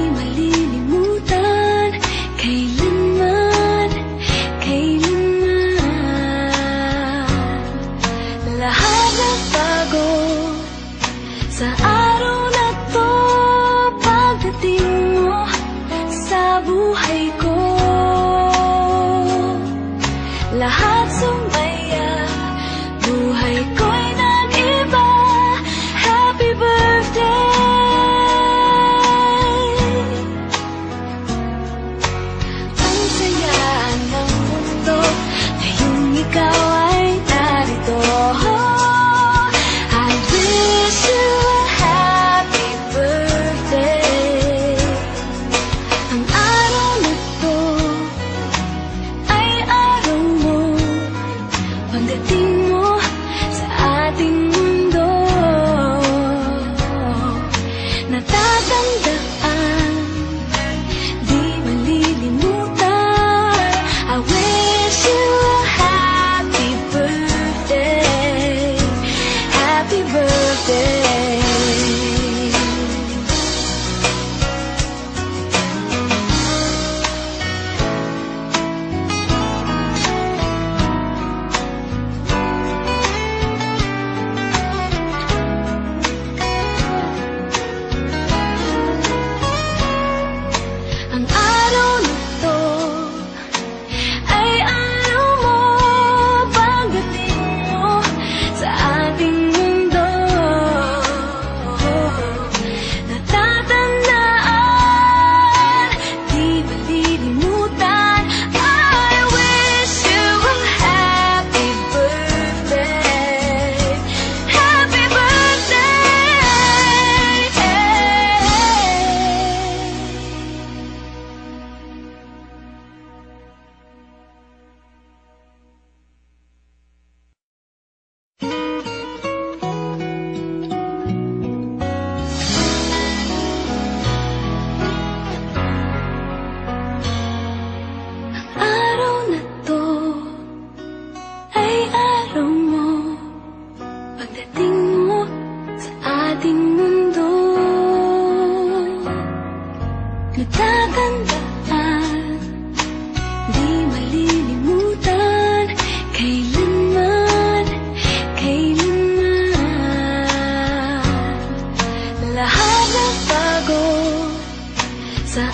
malilimutan kailanman, kailanman. Lahat ng pagod sa araw na to, pagdating mo sa buhay ko, lahat sumaya, buhay ko'y nag-iba. Happy birthday! Ang saya ng mundo ngayong ikaw ay narito. I wish you a happy birthday. Ang araw na to ay araw mo, pagdating mo sa ating mundo, natatandaan, di malilimutan. I wish you a happy birthday, happy birthday. Ang araw na to ay araw mo, pagdating mo sa ating mundo, natatandaan, di malilimutan. I wish you a happy birthday, happy birthday. Araw na to ay araw mo, pagdating mo sa ating mundo, natatandaan, di malilimutan kailanman, kailanman. Lahat ng pagod sa